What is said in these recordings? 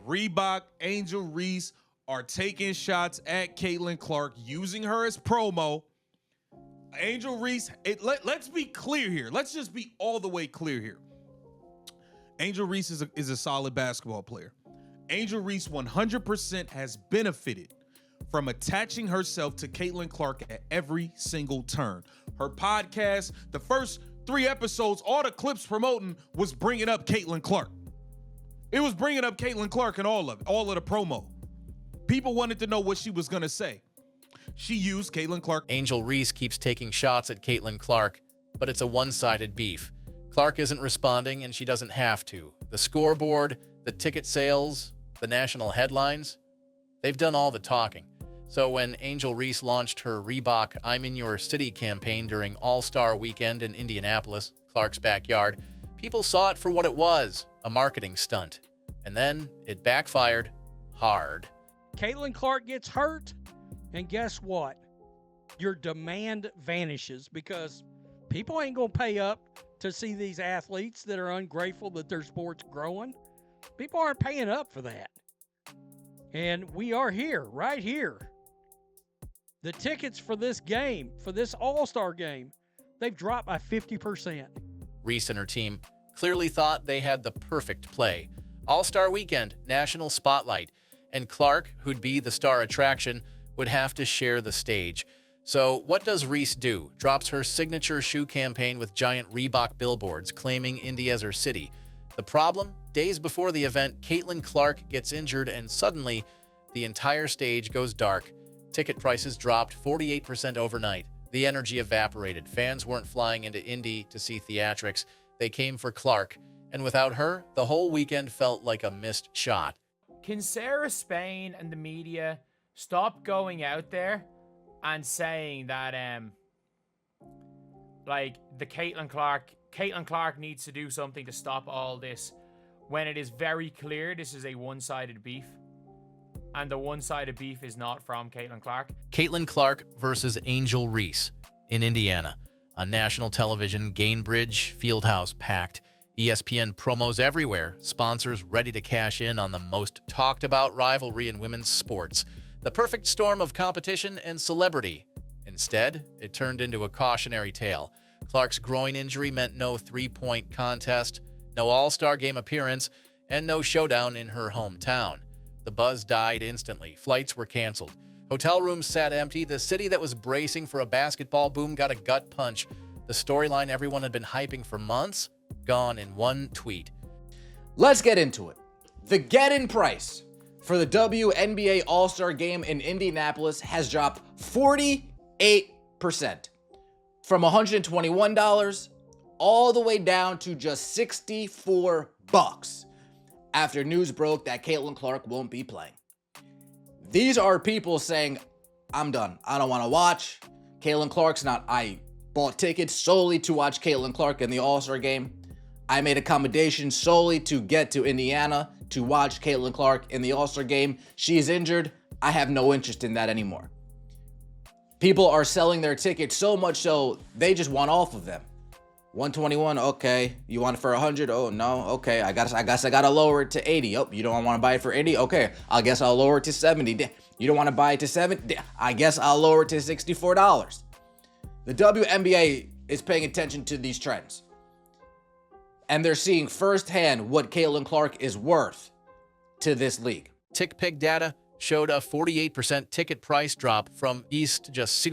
Reebok, Angel Reese are taking shots at Caitlin Clark, using her as promo. Angel Reese, let's be clear here. Let's just be all the way clear here. Angel Reese is a solid basketball player. Angel Reese 100% has benefited from attaching herself to Caitlin Clark at every single turn. Her podcast, the first 3 episodes, all the clips promoting was bringing up Caitlin Clark. It was bringing up Caitlin Clark in all of it, all of the promo. People wanted to know what she was going to say. She used Caitlin Clark. Angel Reese keeps taking shots at Caitlin Clark, but it's a one-sided beef. Clark isn't responding, and she doesn't have to. The scoreboard, the ticket sales, the national headlines, they've done all the talking. So when Angel Reese launched her Reebok I'm in Your City campaign during All-Star Weekend in Indianapolis, Clark's backyard, people saw it for what it was, a marketing stunt. And then it backfired hard. Caitlin Clark gets hurt, and guess what? Your demand vanishes because people ain't going to pay up to see these athletes that are ungrateful that their sport's growing. People aren't paying up for that. And we are here, right here. The tickets for this game, for this All-Star game, they've dropped by 50%. Reese and her team clearly thought they had the perfect play. All-Star Weekend, national spotlight, and Clark, who'd be the star attraction, would have to share the stage. So what does Reese do? Drops her signature shoe campaign with giant Reebok billboards claiming Indy as her city. The problem? Days before the event, Caitlin Clark gets injured and suddenly the entire stage goes dark. Ticket prices dropped 48% overnight. The energy evaporated. Fans weren't flying into Indy to see theatrics. They came for Clark. And without her, the whole weekend felt like a missed shot. Can Sarah Spain and the media stop going out there and saying that like the Caitlin Clark needs to do something to stop all this, when it is very clear this is a one-sided beef, and the one-sided beef is not from Caitlin Clark. Caitlin Clark versus Angel Reese in Indiana. On national television, Gainbridge Fieldhouse packed. ESPN promos everywhere. Sponsors ready to cash in on the most talked-about rivalry in women's sports. The perfect storm of competition and celebrity. Instead, it turned into a cautionary tale. Clark's groin injury meant no three-point contest, no All-Star Game appearance, and no showdown in her hometown. The buzz died instantly. Flights were canceled. Hotel rooms sat empty. The city that was bracing for a basketball boom got a gut punch. The storyline everyone had been hyping for months, gone in one tweet. Let's get into it. The get-in price for the WNBA All-Star Game in Indianapolis has dropped 48%. From $121 all the way down to just $64 after news broke that Caitlin Clark won't be playing. These are people saying, I'm done. I don't want to watch. Caitlin Clark's not. I bought tickets solely to watch Caitlin Clark in the All-Star Game. I made accommodations solely to get to Indiana to watch Caitlin Clark in the All-Star Game. She's injured. I have no interest in that anymore. People are selling their tickets so much so they just want off of them. 121, okay. You want it for 100? Oh no, okay. I guess I gotta lower it to 80. Oh, you don't want to buy it for 80? Okay, I guess I'll lower it to 70. You don't want to buy it to 70? I guess I'll lower it to $64. The WNBA is paying attention to these trends, and they're seeing firsthand what Caitlin Clark is worth to this league. TickPick data showed a 48% ticket price drop from East Just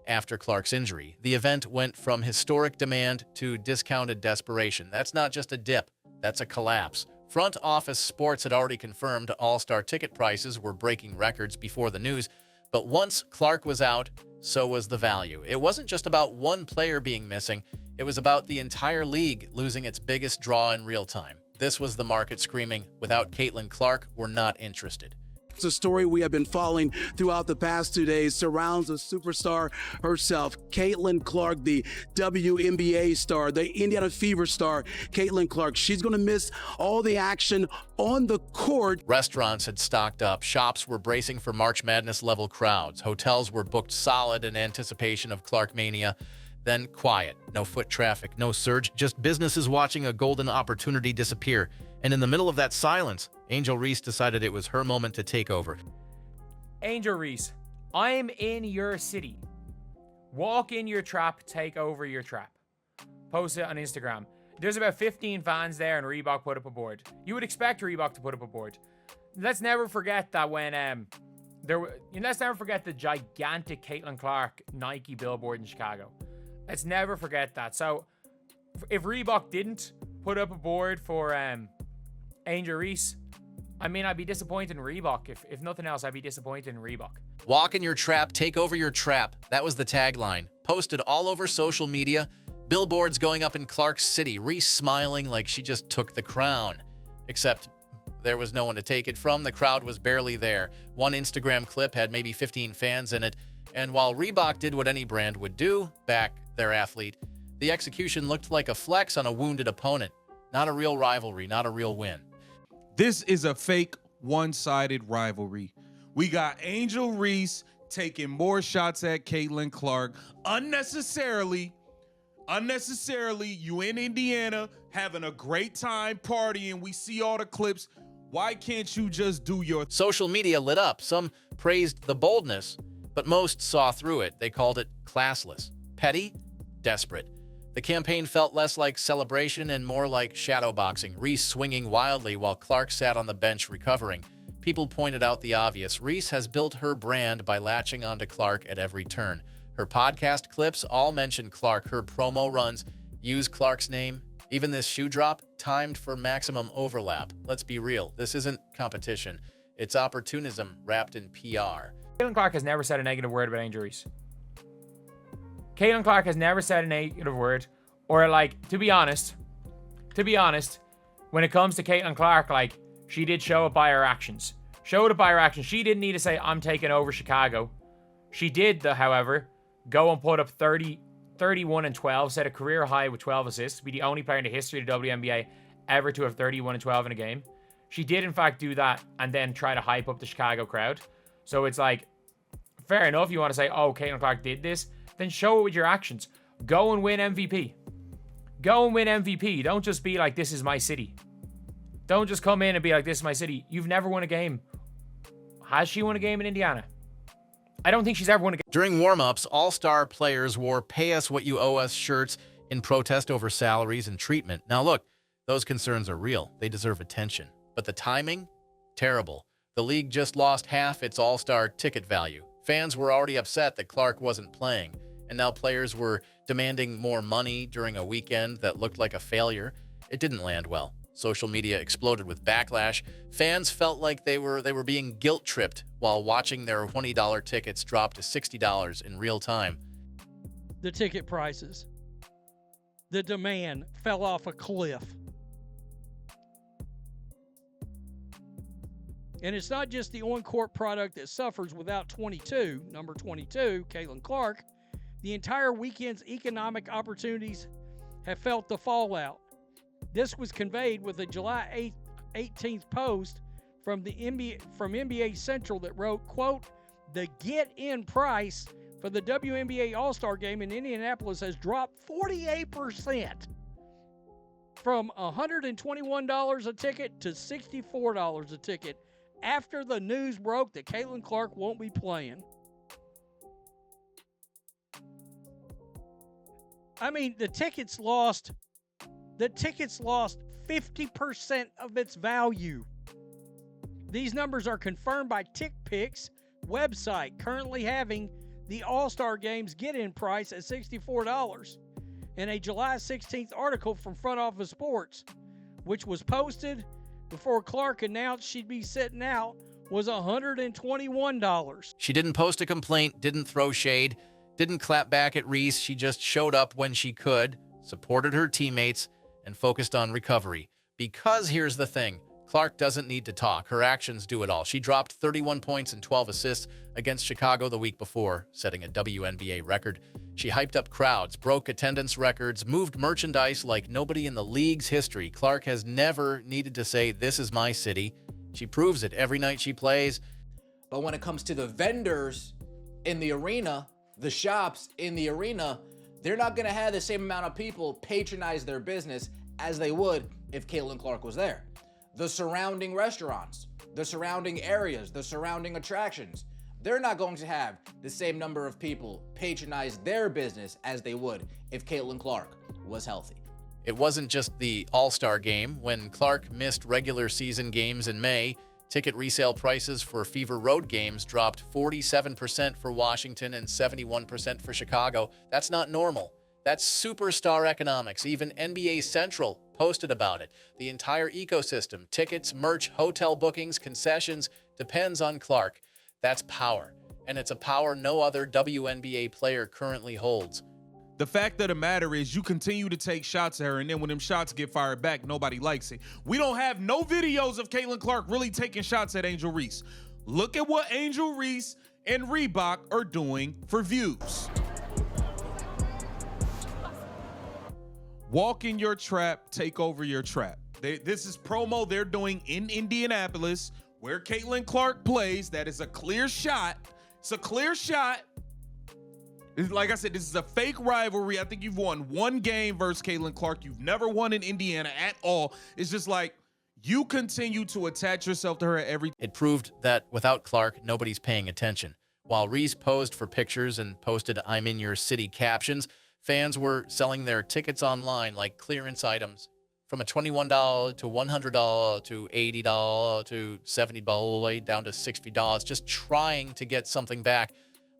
after Clark's injury. The event went from historic demand to discounted desperation. That's not just a dip, that's a collapse. Front Office Sports had already confirmed All-Star ticket prices were breaking records before the news, but once Clark was out, so was the value. It wasn't just about one player being missing, it was about the entire league losing its biggest draw in real time. This was the market screaming, without Caitlin Clark, we're not interested. It's a story we have been following throughout the past 2 days, surrounds the superstar herself, Caitlin Clark, the WNBA star, the Indiana Fever star, Caitlin Clark. She's going to miss all the action on the court. Restaurants had stocked up. Shops were bracing for March Madness level crowds. Hotels were booked solid in anticipation of Clark Mania. Then quiet. No foot traffic, no surge, just businesses watching a golden opportunity disappear. And in the middle of that silence, Angel Reese decided it was her moment to take over. Angel Reese, I'm in your city. Walk in your trap, take over your trap. Post it on Instagram. There's about 15 fans there, and Reebok put up a board. You would expect Reebok to put up a board. Let's never forget that when let's never forget the gigantic Caitlin Clark Nike billboard in Chicago. Let's never forget that. So if Reebok didn't put up a board for Angel Reese, I mean, I'd be disappointed in Reebok. If nothing else, I'd be disappointed in Reebok. Walk in your trap, take over your trap. That was the tagline. Posted all over social media. Billboards going up in Clark City. Reese smiling like she just took the crown. Except there was no one to take it from. The crowd was barely there. One Instagram clip had maybe 15 fans in it. And while Reebok did what any brand would do, back their athlete, the execution looked like a flex on a wounded opponent. Not a real rivalry, not a real win. This is a fake one-sided rivalry. We got Angel Reese taking more shots at Caitlin Clark unnecessarily. You in Indiana having a great time partying. We see all the clips. Why can't you just do your Social media lit up. Some praised the boldness, but most saw through it. They called it classless, petty, desperate. The campaign felt less like celebration and more like shadowboxing, Reese swinging wildly while Clark sat on the bench recovering. People pointed out the obvious. Reese has built her brand by latching onto Clark at every turn. Her podcast clips all mention Clark. Her promo runs use Clark's name. Even this shoe drop, timed for maximum overlap. Let's be real, this isn't competition. It's opportunism wrapped in PR. Caitlin Clark has never said a negative word about Angel Reese. Caitlin Clark has never said a negative word. Or, like, to be honest, when it comes to Caitlin Clark, like, she did show it by her actions. She didn't need to say, I'm taking over Chicago. She did, however, go and put up 31 and 12, set a career high with 12 assists, be the only player in the history of the WNBA ever to have 31 and 12 in a game. She did, in fact, do that and then try to hype up the Chicago crowd. So it's like, fair enough, you want to say, oh, Caitlin Clark did this, then show it with your actions. Go and win MVP. Don't just be like, this is my city. Don't just come in and be like, this is my city. You've never won a game. Has she won a game in Indiana? I don't think she's ever won a game. During warm-ups, all-star players wore "Pay Us What You Owe Us" shirts in protest over salaries and treatment. Now look, those concerns are real. They deserve attention. But the timing? Terrible. The league just lost half its all-star ticket value. Fans were already upset that Clark wasn't playing, and now players were demanding more money during a weekend that looked like a failure. It didn't land well. Social media exploded with backlash. Fans felt like they were being guilt-tripped while watching their $20 tickets drop to $60 in real time. The ticket prices, the demand fell off a cliff. And it's not just the on-court product that suffers without number 22, Caitlin Clark. The entire weekend's economic opportunities have felt the fallout. This was conveyed with a July 18th post from NBA Central that wrote, quote, "The get-in price for the WNBA All-Star Game in Indianapolis has dropped 48%, from $121 a ticket to $64 a ticket after the news broke that Caitlin Clark won't be playing." I mean, the tickets lost 50% of its value. These numbers are confirmed by TickPick's website, currently having the All-Star Game's get-in price at $64. And a July 16th article from Front Office Sports, which was posted before Clark announced she'd be sitting out, was $121. She didn't post a complaint, didn't throw shade, didn't clap back at Reese. She just showed up when she could, supported her teammates, and focused on recovery. Because here's the thing, Clark doesn't need to talk. Her actions do it all. She dropped 31 points and 12 assists against Chicago the week before, setting a WNBA record. She hyped up crowds, broke attendance records, moved merchandise like nobody in the league's history. Clark has never needed to say, "This is my city." She proves it every night she plays. But when it comes to the vendors in the arena, the shops in the arena, they're not going to have the same amount of people patronize their business as they would if Caitlin Clark was there. the surrounding restaurants, the surrounding areas, the surrounding attractions. They're not going to have the same number of people patronize their business as they would if Caitlin Clark was healthy. It wasn't just the All-Star game. When Clark missed regular season games in May, ticket resale prices for Fever Road games dropped 47% for Washington and 71% for Chicago. That's not normal. That's superstar economics. Even NBA Central posted about it. The entire ecosystem, tickets, merch, hotel bookings, concessions, depends on Clark. That's power. And it's a power no other WNBA player currently holds. The fact of the matter is you continue to take shots at her, and then when them shots get fired back, nobody likes it. We don't have no videos of Caitlin Clark really taking shots at Angel Reese. Look at what Angel Reese and Reebok are doing for views. Walk in your trap, take over your trap. This is promo they're doing in Indianapolis, where Caitlin Clark plays. That is a clear shot. It's a clear shot. Like I said, this is a fake rivalry. I think you've won one game versus Caitlin Clark. You've never won in Indiana at all. It's just like you continue to attach yourself to her at every. It proved that without Clark, nobody's paying attention. While Reese posed for pictures and posted "I'm in your city" captions, fans were selling their tickets online like clearance items, from a $21 to $100 to $80 to $70 all the way down to $60, just trying to get something back.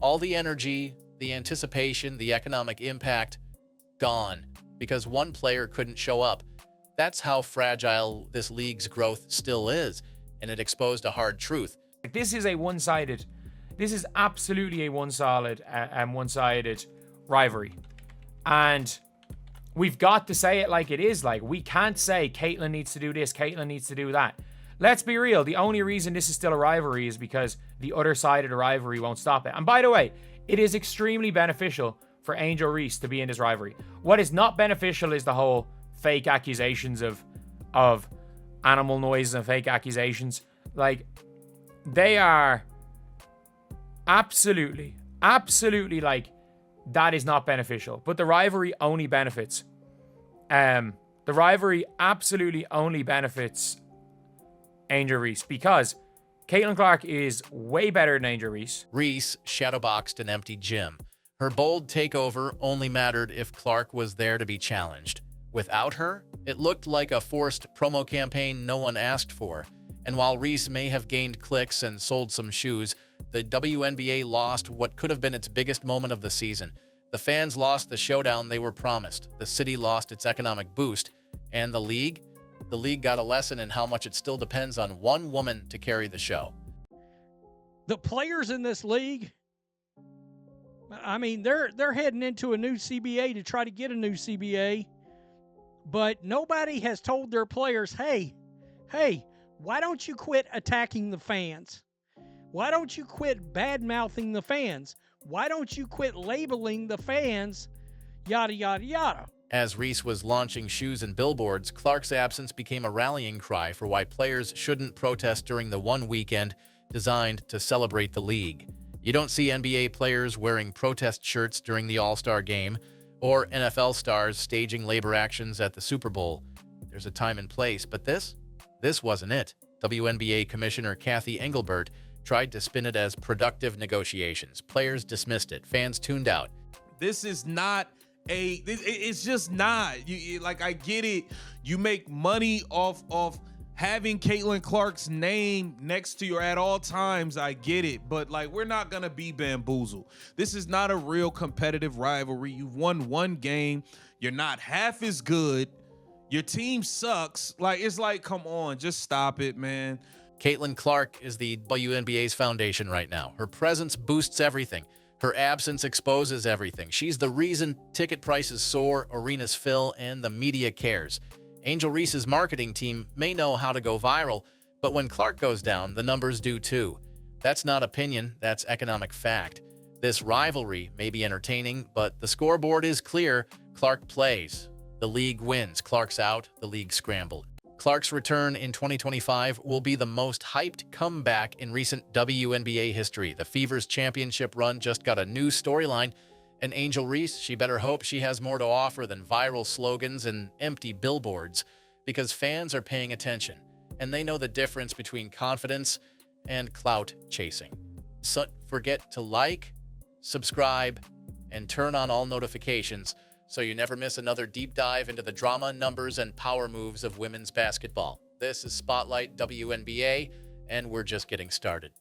All the energy, the anticipation, the economic impact, gone because one player couldn't show up. That's how fragile this league's growth still is, and it exposed a hard truth. This is absolutely a one-sided rivalry. And we've got to say it like it is. Like, we can't say Caitlin needs to do this, Caitlin needs to do that. Let's be real. The only reason this is still a rivalry is because the other side of the rivalry won't stop it. And by the way, it is extremely beneficial for Angel Reese to be in this rivalry. What is not beneficial is the whole fake accusations of animal noises and fake accusations. Like, they are absolutely like, that is not beneficial. But the rivalry only benefits. The rivalry absolutely only benefits Angel Reese because Caitlin Clark is way better than Angel Reese. Reese shadowboxed an empty gym. Her bold takeover only mattered if Clark was there to be challenged. Without her, it looked like a forced promo campaign no one asked for. And while Reese may have gained clicks and sold some shoes, the WNBA lost what could have been its biggest moment of the season. The fans lost the showdown they were promised. The city lost its economic boost. And the league got a lesson in how much it still depends on one woman to carry the show. The players in this league, I mean, they're heading into a new CBA to try to get a new CBA, but nobody has told their players, hey, why don't you quit attacking the fans? Why don't you quit bad-mouthing the fans? Why don't you quit labeling the fans, yada, yada, yada? As Reese was launching shoes and billboards, Clark's absence became a rallying cry for why players shouldn't protest during the one weekend designed to celebrate the league. You don't see NBA players wearing protest shirts during the All-Star game or NFL stars staging labor actions at the Super Bowl. There's a time and place, but this wasn't it. WNBA Commissioner Kathy Engelbert tried to spin it as productive negotiations. Players dismissed it. Fans tuned out. This is not it's just not. Like, I get it. You make money off having Caitlin Clark's name next to you at all times. I get it. But, like, we're not going to be bamboozled. This is not a real competitive rivalry. You've won one game. You're not half as good. Your team sucks. Like, it's like, come on, just stop it, man. Caitlin Clark is the WNBA's foundation right now. Her presence boosts everything. Her absence exposes everything. She's the reason ticket prices soar, arenas fill, and the media cares. Angel Reese's marketing team may know how to go viral, but when Clark goes down, the numbers do too. That's not opinion, that's economic fact. This rivalry may be entertaining, but the scoreboard is clear. Clark plays. The league wins. Clark's out. The league scrambled. Clark's return in 2025 will be the most hyped comeback in recent WNBA history. The Fever's championship run just got a new storyline, and Angel Reese, she better hope she has more to offer than viral slogans and empty billboards, because fans are paying attention. and they know the difference between confidence and clout chasing. So forget to like, subscribe, and turn on all notifications so you never miss another deep dive into the drama, numbers, and power moves of women's basketball. This is Spotlight WNBA, and we're just getting started.